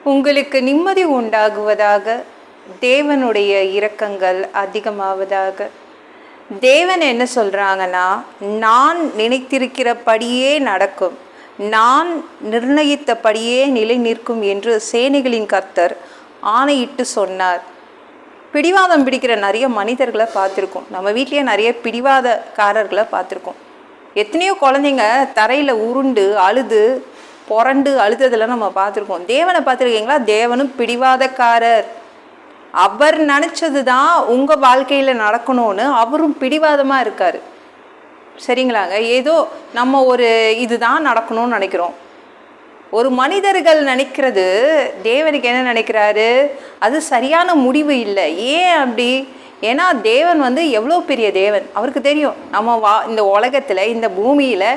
உங்களுக்கு நிம்மதி உண்டாகுவதாக. தேவனுடைய இரக்கங்கள் அதிகமாவதாக. தேவன் என்ன சொல்கிறாங்கன்னா, நான் நினைத்திருக்கிறபடியே நடக்கும், நான் நிர்ணயித்தபடியே நிலை நிற்கும் என்று சேனைகளின் கர்த்தர் ஆணையிட்டு சொன்னார். பிடிவாதம் பிடிக்கிற நிறைய மனிதர்களை பார்த்துருக்கோம். நம்ம வீட்லேயே நிறைய பிடிவாதக்காரர்களை பார்த்துருக்கோம். எத்தனையோ குழந்தைங்க தரையில் உருண்டு அழுது புரண்டு அழுததெல்லாம் நம்ம பார்த்துருக்கோம். தேவனை பார்த்துருக்கீங்களா? தேவனும் பிடிவாதக்காரர். அவர் நினச்சது தான் உங்கள் வாழ்க்கையில் நடக்கணும்னு அவரும் பிடிவாதமாக இருக்கார். சரிங்களாங்க? ஏதோ நம்ம ஒரு இதுதான் நடக்கணும்னு நினைக்கிறோம். ஒரு மனிதர்கள் நினைக்கிறது தேவனுக்கு என்ன நினைக்கிறாரு, அது சரியான முடிவு இல்லை. ஏன் அப்படி? ஏன்னா தேவன் எவ்வளோ பெரிய தேவன். அவருக்கு தெரியும் நம்ம இந்த உலகத்தில் இந்த பூமியில்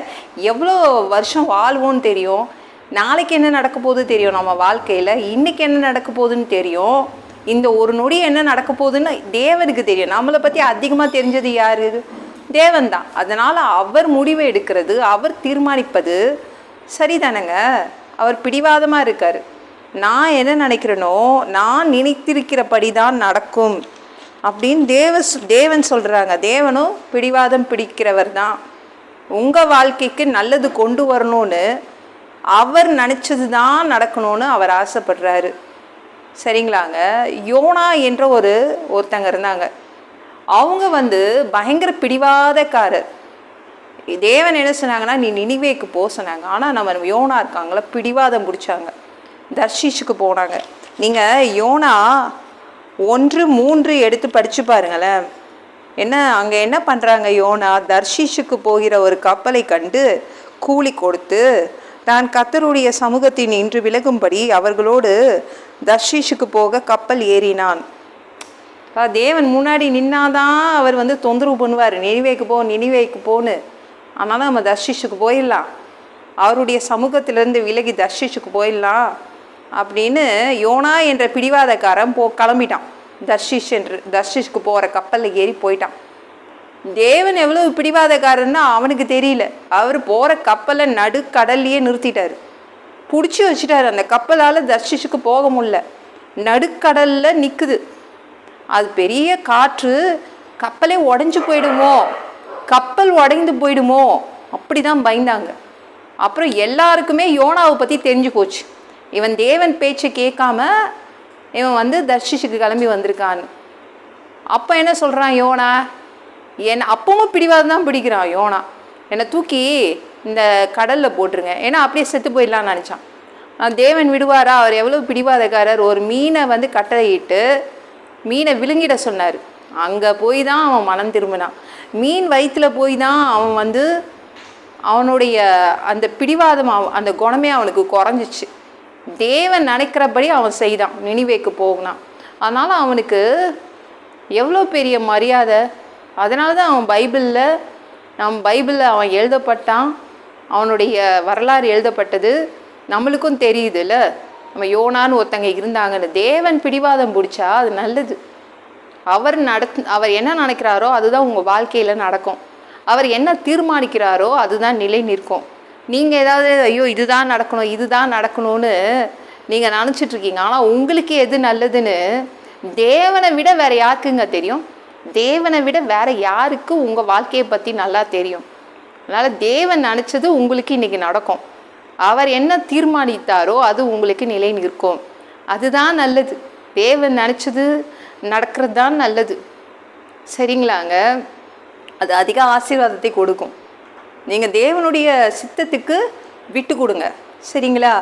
எவ்வளோ வருஷம் வாழ்வோன்னு தெரியும். நாளைக்கு என்ன நடக்க போகுது தெரியும். நம்ம வாழ்க்கையில் இன்றைக்கி என்ன நடக்க போகுதுன்னு தெரியும். இந்த ஒரு நொடி என்ன நடக்க போகுதுன்னு தேவனுக்கு தெரியும். நம்மளை பற்றி அதிகமாக தெரிஞ்சது யார்? தேவன் தான். அதனால் அவர் முடிவை எடுக்கிறது, அவர் தீர்மானிப்பது சரிதானங்க. அவர் பிடிவாதமாக இருக்கார். நான் என்ன நினைக்கிறேனோ, நான் நினைத்திருக்கிறபடி தான் நடக்கும் அப்படின்னு தேவன் சொல்கிறாங்க. தேவனும் பிடிவாதம் பிடிக்கிறவர் தான். உங்கள் வாழ்க்கைக்கு நல்லது கொண்டு வரணும்னு அவர் நினச்சது தான் நடக்கணும்னு அவர் ஆசைப்படுறாரு. சரிங்களாங்க? யோனா என்ற ஒருத்தங்க இருந்தாங்க. அவங்க பயங்கர பிடிவாதக்காரர். தேவன் என்ன சொன்னாங்கன்னா, நீ நினிவேக்கு போக சொன்னாங்க. ஆனால் நம்ம யோனா இருக்காங்களா, பிடிவாதம் பிடிச்சாங்க, தர்ஷீஷுக்கு போனாங்க. நீங்கள் யோனா 1:3 எடுத்து படித்து பாருங்களேன். அங்கே என்ன பண்ணுறாங்க? யோனா தர்ஷீஷுக்கு போகிற ஒரு கப்பலை கண்டு கூலி கொடுத்து நான் கர்த்தருடைய சமூகத்தின் நின்று விலகும்படி அவர்களோடு தர்ஷீஷுக்கு போக கப்பல் ஏறினான். தேவன் முன்னாடி நின்னாதான் அவர் தொந்தரவு பண்ணுவார். நினிவேக்கு போன்னு. அதனால் நம்ம தர்ஷீஷுக்கு போயிடலாம், அவருடைய சமூகத்திலேருந்து விலகி தர்ஷீஷுக்கு போயிடலாம் அப்படின்னு யோனா என்ற பிடிவாதக்காரன் கிளம்பிட்டான். தர்ஷீஷுக்கு போகிற கப்பலில் ஏறி போயிட்டான். தேவன் எவ்வளோ பிடிவாதக்காரன்னா அவனுக்கு தெரியல. அவர் போகிற கப்பலை நடுக்கடல்லையே நிறுத்திட்டார், பிடிச்சி வச்சுட்டார். அந்த கப்பலால் தர்ஷீஷுக்கு போக முடியல, நடுக்கடலில் நிற்குது. அது பெரிய காற்று, கப்பலே உடஞ்சி போயிடுமோ, கப்பல் உடைந்து போயிடுமோ அப்படி தான் பயந்தாங்க. அப்புறம் எல்லாருக்குமே யோனாவை பற்றி தெரிஞ்சு போச்சு. இவன் தேவன் பேச்சை கேட்காம இவன் தர்ஷீஷுக்கு கிளம்பி வந்திருக்கான்னு. அப்போ என்ன சொல்கிறான் யோனா? அப்பவும் பிடிவாதம் தான் பிடிக்கிறான் யோனா. என்னை தூக்கி இந்த கடலில் போட்டுருங்க, ஏன்னா அப்படியே செத்து போயிடலான்னு நினச்சான். தேவன் விடுவாரா? அவர் எவ்வளோ பிடிவாதக்காரர். ஒரு மீனை கட்டளையிட்டு மீனை விழுங்கிட சொன்னார். அங்கே போய் தான் அவன் மனம் திரும்பினான். மீன் வயிற்றில் போய் தான் அவன் அவனுடைய அந்த பிடிவாதம், அந்த குணமே அவனுக்கு குறைஞ்சிச்சு. தேவன் நினைக்கிறபடி அவன் செய்தான், நினிவேக்கு போகினான். அதனால் அவனுக்கு எவ்வளோ பெரிய மரியாதை. அதனால தான் அவன் பைபிளில் அவன் எழுதப்பட்டான். அவனுடைய வரலாறு எழுதப்பட்டது நம்மளுக்கும் தெரியுதுல்ல. நம்ம யோனான்னு ஒருத்தங்க இருந்தாங்கன்னு. தேவன் பிடிவாதம் பிடிச்சா அது நல்லது. அவர் என்ன நினைக்கிறாரோ அதுதான் உங்கள் வாழ்க்கையில் நடக்கும். அவர் என்ன தீர்மானிக்கிறாரோ அதுதான் நிலை நிற்கும். நீங்கள் ஏதாவது ஐயோ இதுதான் நடக்கணும்னு நீங்கள் நினச்சிட்ருக்கீங்க. ஆனால் உங்களுக்கு எது நல்லதுன்னு தேவனை விட வேறு யாருக்குங்க தெரியும்? தேவனை விட வேறு யாருக்கு உங்கள் வாழ்க்கையை பற்றி நல்லா தெரியும்? அதனால் தேவன் நினச்சது உங்களுக்கு இன்றைக்கி நடக்கும். அவர் என்ன தீர்மானித்தாரோ அது உங்களுக்கு நிலை நிற்கும். அதுதான் நல்லது. தேவன் நினச்சது நடக்கிறது தான் நல்லது. சரிங்களாங்க? அது அதிக ஆசீர்வாதத்தை கொடுக்கும். நீங்கள் தேவனுடைய சித்தத்துக்கு விட்டு கொடுங்க. சரிங்களா?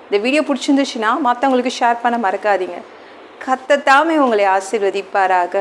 இந்த வீடியோ பிடிச்சிருந்துச்சுன்னா மற்றவங்களுக்கு ஷேர் பண்ண மறக்காதீங்க. கர்த்தர் தாமே உங்களை ஆசீர்வதிப்பாராக.